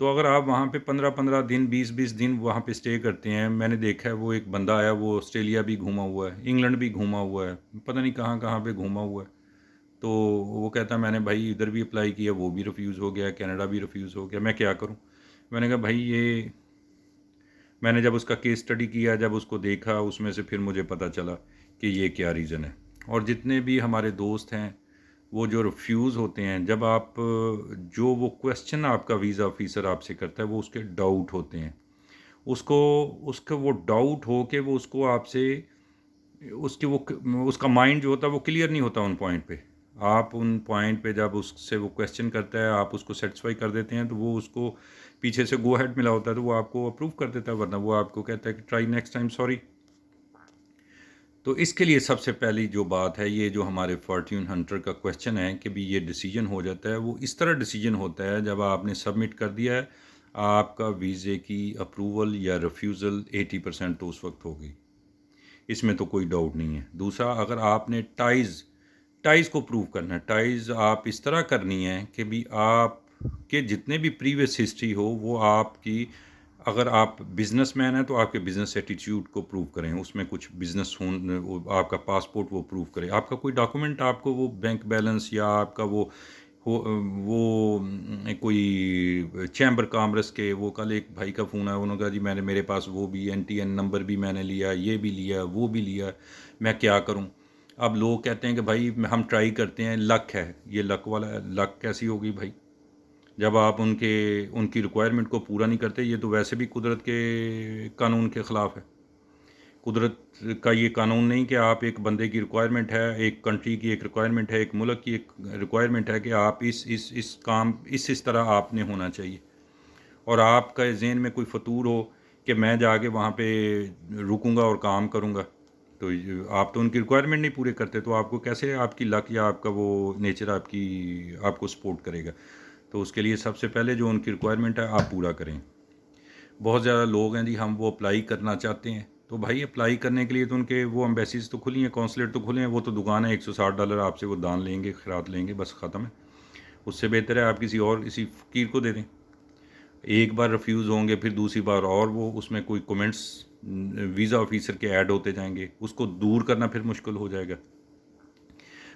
تو اگر آپ وہاں پہ 15 دن 20 دن وہاں پہ اسٹے کرتے ہیں، میں نے دیکھا ہے وہ ایک بندہ آیا، وہ آسٹریلیا بھی گھوما ہوا ہے، انگلینڈ بھی گھوما ہوا ہے، پتہ نہیں کہاں کہاں پہ گھوما ہوا ہے، تو وہ کہتا ہے میں نے بھائی ادھر بھی اپلائی کیا، وہ بھی ریفیوز ہو گیا، کینیڈا بھی ریفیوز ہو گیا، میں کیا کروں؟ میں نے کہا بھائی یہ، میں نے جب اس کا کیس اسٹڈی کیا، جب اس کو دیکھا، اس میں سے پھر مجھے پتہ چلا کہ یہ کیا ریزن ہے۔ اور جتنے بھی ہمارے دوست ہیں وہ جو ریفیوز ہوتے ہیں، جب آپ جو وہ کویسچن آپ کا ویزا آفیسر آپ سے کرتا ہے وہ اس کے ڈاؤٹ ہوتے ہیں، اس کا وہ ڈاؤٹ ہو کے وہ اس کو آپ سے اس کی وہ اس کا مائنڈ جو ہوتا ہے وہ کلیئر نہیں ہوتا ان پوائنٹ پہ۔ آپ ان پوائنٹ پہ جب اس سے وہ کویسچن کرتا ہے، آپ اس کو سیٹسفائی کر دیتے ہیں، تو وہ اس کو پیچھے سے گو ہیڈ ملا ہوتا ہے تو وہ آپ کو اپروو کر دیتا ہے، ورنہ وہ آپ کو کہتا ہے کہ ٹرائی نیکسٹ ٹائم، سوری۔ تو اس کے لیے سب سے پہلی جو بات ہے، یہ جو ہمارے فارچیون ہنٹر کا کویسچن ہے کہ بھی یہ ڈیسیجن ہو جاتا ہے، وہ اس طرح ڈیسیجن ہوتا ہے جب آپ نے سبمٹ کر دیا ہے، آپ کا ویزے کی اپروول یا ریفیوزل 80% تو اس وقت ہوگی، اس میں تو کوئی ڈاؤٹ نہیں ہے۔ دوسرا، اگر آپ نے ٹائز کو پروو کرنا ہے، ٹائز آپ اس طرح کرنی ہے کہ بھی آپ کے جتنے بھی پریویس ہسٹری ہو وہ آپ کی، اگر آپ بزنس مین ہیں تو آپ کے بزنس ایٹیٹیوڈ کو پروو کریں، اس میں کچھ بزنس آپ کا پاسپورٹ وہ پروو کرے، آپ کا کوئی ڈاکومنٹ، آپ کو وہ بینک بیلنس یا آپ کا وہ کوئی چیمبر کامرس کے، وہ کل ایک بھائی کا فون آیا، انہوں نے کہا جی میرے پاس وہ بھی NTN نمبر بھی میں نے لیا، یہ بھی لیا، وہ بھی لیا، میں کیا کروں؟ اب لوگ کہتے ہیں کہ بھائی ہم ٹرائی کرتے ہیں، لک ہے، یہ لک والا ہے، لک کیسی ہوگی بھائی؟ جب آپ ان کی ریکوائرمنٹ کو پورا نہیں کرتے، یہ تو ویسے بھی قدرت کے قانون کے خلاف ہے۔ قدرت کا یہ قانون نہیں کہ آپ ایک بندے کی ریکوائرمنٹ ہے، ایک کنٹری کی ایک ریکوائرمنٹ ہے، ایک ملک کی ایک ریکوائرمنٹ ہے کہ آپ اس کام اس طرح آپ نے ہونا چاہیے، اور آپ کا ذہن میں کوئی فطور ہو کہ میں جا کے وہاں پہ رکوں گا اور کام کروں گا، تو آپ تو ان کی ریکوائرمنٹ نہیں پورے کرتے، تو آپ کو کیسے آپ کی لک یا آپ کا وہ نیچر آپ کو سپورٹ کرے گا؟ تو اس کے لیے سب سے پہلے جو ان کی ریکوائرمنٹ ہے آپ پورا کریں۔ بہت زیادہ لوگ ہیں جی، ہم وہ اپلائی کرنا چاہتے ہیں، تو بھائی اپلائی کرنے کے لیے تو ان کے وہ ایمبیسیز تو کھلی ہیں، کونسلیٹ تو کھلے ہیں، وہ تو دکان ہے، $160 آپ سے وہ دان لیں گے، خیرات لیں گے، بس ختم ہے۔ اس سے بہتر ہے آپ کسی فقیر کو دے دیں۔ ایک بار ریفیوز ہوں گے، پھر دوسری بار اور وہ اس میں کوئی کومنٹس ویزا آفیسر کے ایڈ ہوتے جائیں گے، اس کو دور کرنا پھر مشکل ہو جائے گا۔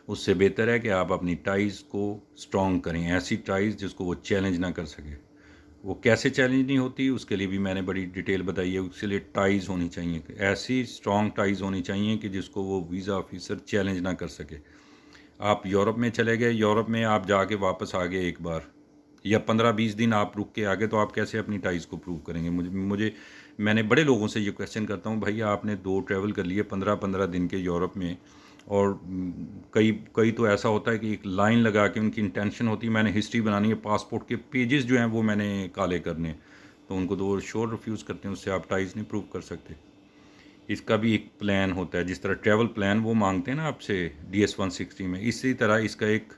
اس سے بہتر ہے کہ آپ اپنی ٹائز کو سٹرونگ کریں، ایسی ٹائز جس کو وہ چیلنج نہ کر سکے۔ وہ کیسے چیلنج نہیں ہوتی، اس کے لیے بھی میں نے بڑی ڈیٹیل بتائی ہے۔ اس کے لیے ٹائز ہونی چاہیے، ایسی سٹرونگ ٹائز ہونی چاہیے کہ جس کو وہ ویزا آفیسر چیلنج نہ کر سکے۔ آپ یورپ میں چلے گئے، یورپ میں آپ جا کے واپس آ گئے ایک بار، یا 15-20 دن آپ رک کے آگے، تو آپ کیسے اپنی ٹائز کو پروو کریں گے؟ میں نے بڑے لوگوں سے یہ کویسچن کرتا ہوں، بھائی آپ نے 2 ٹریول کر لیے 15-15 دن کے یورپ میں، اور کئی تو ایسا ہوتا ہے کہ ایک لائن لگا کے ان کی انٹینشن ہوتی ہے میں نے ہسٹری بنانی ہے، پاسپورٹ کے پیجز جو ہیں وہ میں نے کالے کرنے ہیں، تو ان کو تو وہ شور ریفیوز کرتے ہیں، اس سے آپ ٹائز نہیں پروو کر سکتے۔ اس کا بھی ایک پلان ہوتا ہے، جس طرح ٹریول پلان وہ مانگتے ہیں نا آپ سے DS-160 میں، اسی طرح اس کا ایک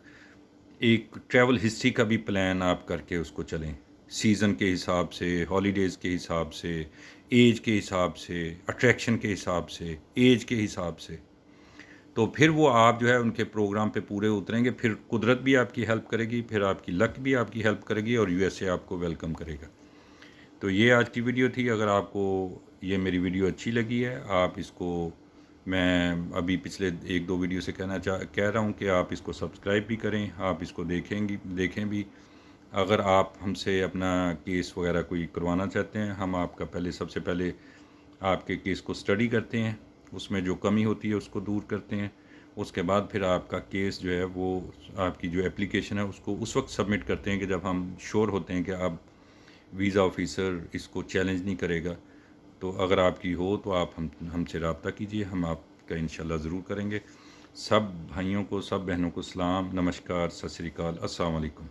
ٹریول ہسٹری کا بھی پلان آپ کر کے اس کو چلیں، سیزن کے حساب سے، ہالیڈیز کے حساب سے، ایج کے حساب سے، اٹریکشن کے حساب سے، ایج کے حساب سے، تو پھر وہ آپ جو ہے ان کے پروگرام پہ پورے اتریں گے، پھر قدرت بھی آپ کی ہیلپ کرے گی، پھر آپ کی لک بھی آپ کی ہیلپ کرے گی، اور USA آپ کو ویلکم کرے گا۔ تو یہ آج کی ویڈیو تھی۔ اگر آپ کو یہ میری ویڈیو اچھی لگی ہے، آپ اس کو، میں ابھی پچھلے 1-2 ویڈیو سے کہہ رہا ہوں کہ آپ اس کو سبسکرائب بھی کریں، آپ اس کو دیکھیں بھی۔ اگر آپ ہم سے اپنا کیس وغیرہ کوئی کروانا چاہتے ہیں، ہم آپ کا سب سے پہلے آپ کے کیس کو اسٹڈی کرتے ہیں، اس میں جو کمی ہوتی ہے اس کو دور کرتے ہیں، اس کے بعد پھر آپ کا کیس جو ہے وہ، آپ کی جو اپلیکیشن ہے اس کو اس وقت سبمٹ کرتے ہیں کہ جب ہم شور ہوتے ہیں کہ اب ویزا آفیسر اس کو چیلنج نہیں کرے گا۔ تو اگر آپ کی ہو تو آپ ہم سے رابطہ کیجیے، ہم آپ کا انشاءاللہ ضرور کریں گے۔ سب بھائیوں کو، سب بہنوں کو سلام، نمسکار، ست سری اکال، السلام علیکم۔